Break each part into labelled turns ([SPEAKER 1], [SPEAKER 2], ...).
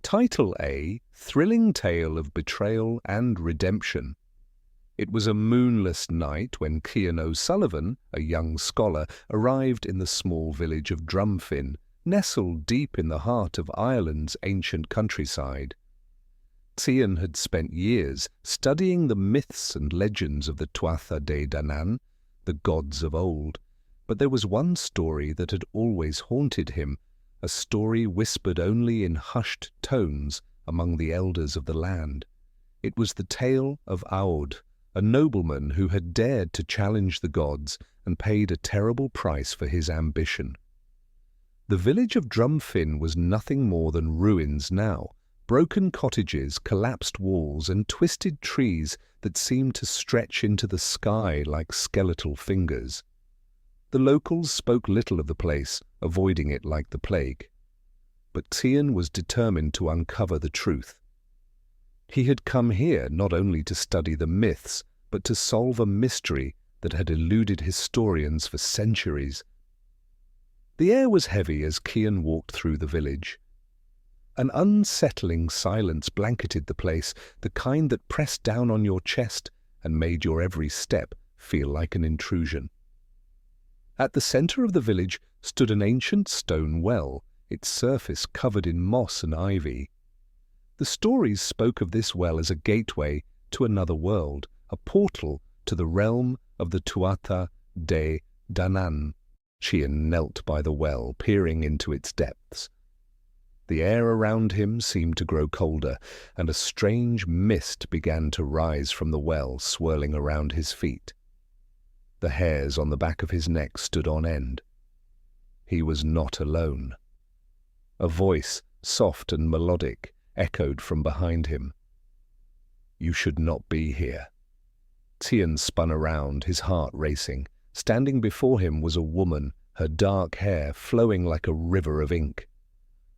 [SPEAKER 1] Title A, Thrilling Tale of Betrayal and Redemption. It was a moonless night when Cian O'Sullivan, a young scholar, arrived in the small village of Drumfin, nestled deep in the heart of Ireland's ancient countryside. Cian had spent years studying the myths and legends of the Tuatha De Danann, the gods of old, but there was one story that had always haunted him, a story whispered only in hushed tones among the elders of the land. It was the tale of Aod, a nobleman who had dared to challenge the gods and paid a terrible price for his ambition. The village of Drumfin was nothing more than ruins now, broken cottages, collapsed walls, and twisted trees that seemed to stretch into the sky like skeletal fingers. The locals spoke little of the place, avoiding it like the plague. But Cian was determined to uncover the truth. He had come here not only to study the myths, but to solve a mystery that had eluded historians for centuries. The air was heavy as Cian walked through the village. An unsettling silence blanketed the place, the kind that pressed down on your chest and made your every step feel like an intrusion. At the center of the village stood an ancient stone well, its surface covered in moss and ivy. The stories spoke of this well as a gateway to another world, a portal to the realm of the Tuatha De Danann. Cian knelt by the well, peering into its depths. The air around him seemed to grow colder, and a strange mist began to rise from the well, swirling around his feet. The hairs on the back of his neck stood on end. He was not alone. A voice, soft and melodic, echoed from behind him. "You should not be here." Cian spun around, his heart racing. Standing before him was a woman, her dark hair flowing like a river of ink.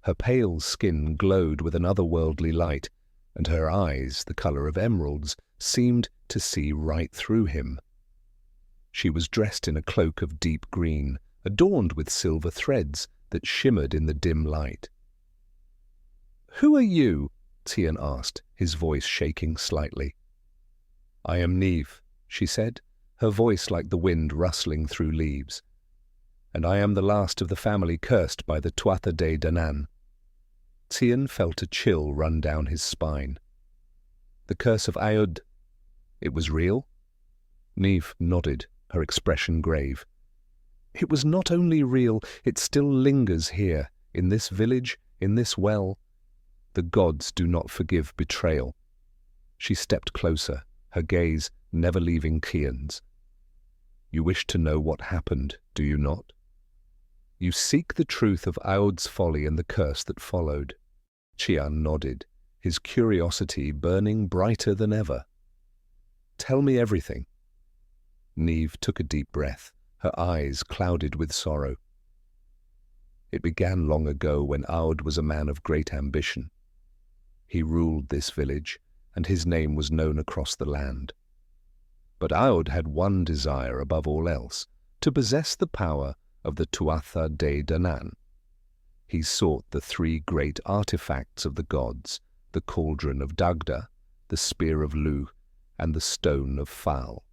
[SPEAKER 1] Her pale skin glowed with an otherworldly light, and her eyes, the color of emeralds, seemed to see right through him. She was dressed in a cloak of deep green, adorned with silver threads that shimmered in the dim light. "Who are you?" Cian asked, his voice shaking slightly. "I am Niamh," she said, her voice like the wind rustling through leaves. "And I am the last of the family cursed by the Tuatha De Danann." Cian felt a chill run down his spine. "The curse of Aod, it was real?" Niamh nodded, her expression grave. "It was not only real, it still lingers here, in this village, in this well. The gods do not forgive betrayal." She stepped closer, her gaze never leaving Cian's. "You wish to know what happened, do you not? You seek the truth of Aod's folly and the curse that followed." Cian nodded, his curiosity burning brighter than ever. "Tell me everything." Niamh took a deep breath, her eyes clouded with sorrow. "It began long ago when Aod was a man of great ambition. He ruled this village, and his name was known across the land. But Aod had one desire above all else, to possess the power of the Tuatha De Danann. He sought the three great artifacts of the gods, the cauldron of Dagda, the spear of Lu, and the stone of Fal.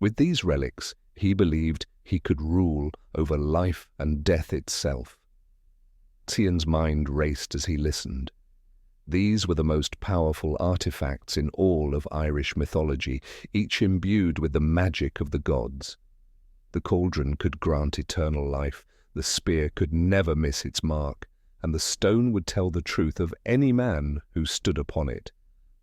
[SPEAKER 1] With these relics, he believed he could rule over life and death itself. Cian's mind raced as he listened. These were the most powerful artifacts in all of Irish mythology, each imbued with the magic of the gods. The cauldron could grant eternal life, the spear could never miss its mark, and the stone would tell the truth of any man who stood upon it.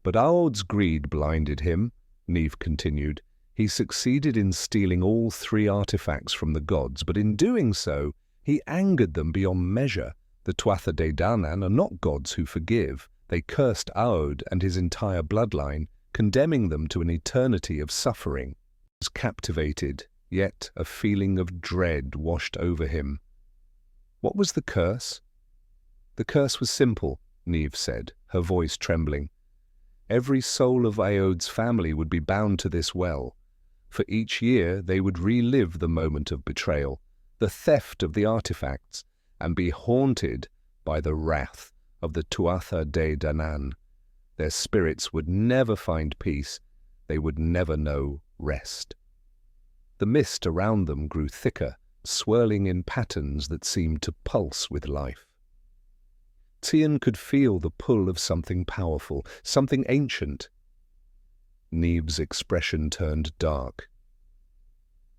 [SPEAKER 1] But Aod's greed blinded him, Niamh continued. He succeeded in stealing all three artifacts from the gods, but in doing so, he angered them beyond measure. The Tuatha De Danann are not gods who forgive. They cursed Aod and his entire bloodline, condemning them to an eternity of suffering. He was captivated, yet a feeling of dread washed over him. What was the curse? The curse was simple, Niamh said, her voice trembling. Every soul of Aod's family would be bound to this well. For each year they would relive the moment of betrayal, the theft of the artifacts, and be haunted by the wrath of the Tuatha De Danann. Their spirits would never find peace. They would never know rest. The mist around them grew thicker, swirling in patterns that seemed to pulse with life. Cian could feel the pull of something powerful, something ancient. Neve's expression turned dark.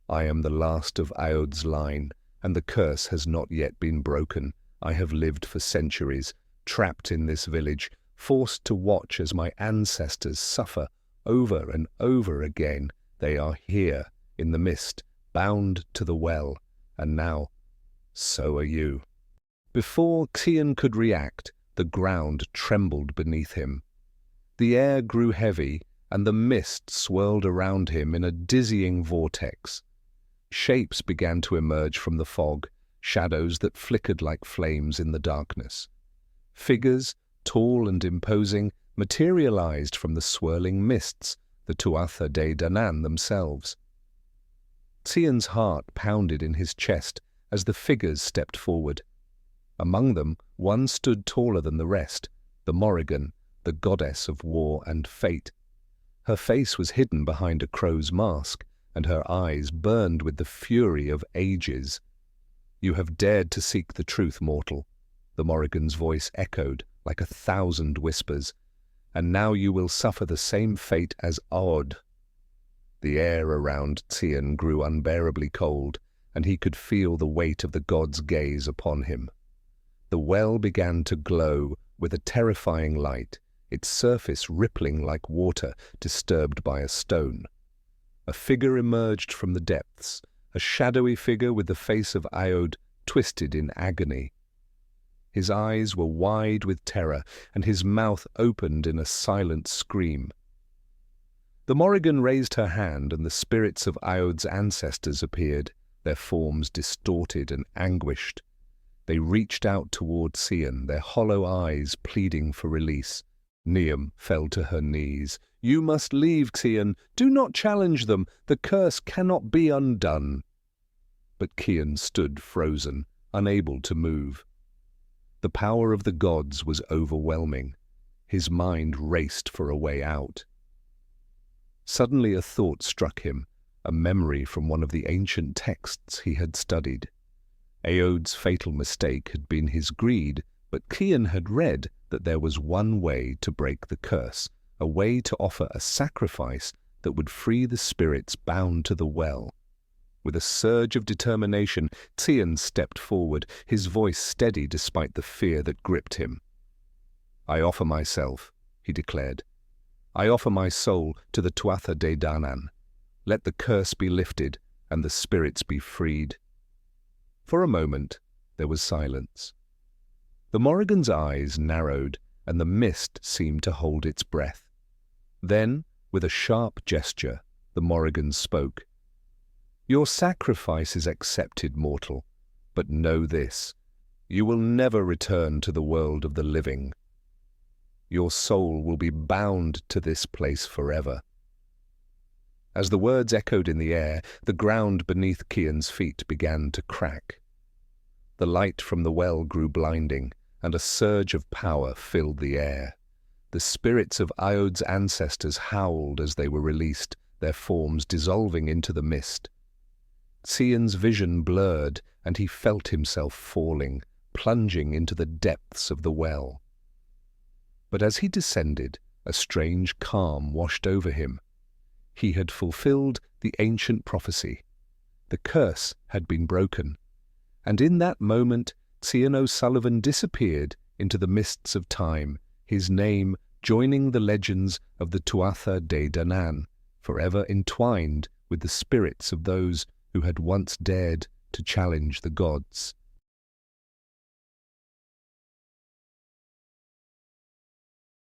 [SPEAKER 1] I am the last of Aod's line, and the curse has not yet been broken. I have lived for centuries, trapped in this village, forced to watch as my ancestors suffer over and over again. They are here, in the mist, bound to the well, and now, so are you. Before Cian could react, the ground trembled beneath him. The air grew heavy, and the mist swirled around him in a dizzying vortex. Shapes began to emerge from the fog, shadows that flickered like flames in the darkness. Figures, tall and imposing, materialized from the swirling mists, the Tuatha De Danann themselves. Cian's heart pounded in his chest as the figures stepped forward. Among them, one stood taller than the rest, the Morrigan, the goddess of war and fate. Her face was hidden behind a crow's mask, and her eyes burned with the fury of ages. You have dared to seek the truth, mortal, the Morrigan's voice echoed like 1,000 whispers, and now you will suffer the same fate as Aod. The air around Cian grew unbearably cold, and he could feel the weight of the god's gaze upon him. The well began to glow with a terrifying light, its surface rippling like water disturbed by a stone. A figure emerged from the depths, a shadowy figure with the face of Aod twisted in agony. His eyes were wide with terror, and his mouth opened in a silent scream. The Morrigan raised her hand, and the spirits of Aod's ancestors appeared, their forms distorted and anguished. They reached out toward Cian, their hollow eyes pleading for release. Niamh fell to her knees. You must leave, Cian. Do not challenge them. The curse cannot be undone. But Cian stood frozen, unable to move. The power of the gods was overwhelming. His mind raced for a way out. Suddenly a thought struck him, a memory from one of the ancient texts he had studied. Aod's fatal mistake had been his greed, but Cian had read that there was one way to break the curse, a way to offer a sacrifice that would free the spirits bound to the well. With a surge of determination, Cian stepped forward, his voice steady despite the fear that gripped him. I offer myself, he declared. I offer my soul to the Tuatha De Danann. Let the curse be lifted and the spirits be freed. For a moment, there was silence. The Morrigan's eyes narrowed, and the mist seemed to hold its breath. Then, with a sharp gesture, the Morrigan spoke. Your sacrifice is accepted, mortal, but know this. You will never return to the world of the living. Your soul will be bound to this place forever. As the words echoed in the air, the ground beneath Cian's feet began to crack. The light from the well grew blinding, and a surge of power filled the air. The spirits of Aod's ancestors howled as they were released, their forms dissolving into the mist. Cian's vision blurred, and he felt himself falling, plunging into the depths of the well. But as he descended, a strange calm washed over him. He had fulfilled the ancient prophecy. The curse had been broken, and in that moment Cian O'Sullivan disappeared into the mists of time, his name joining the legends of the Tuatha De Danann, forever entwined with the spirits of those who had once dared to challenge the gods.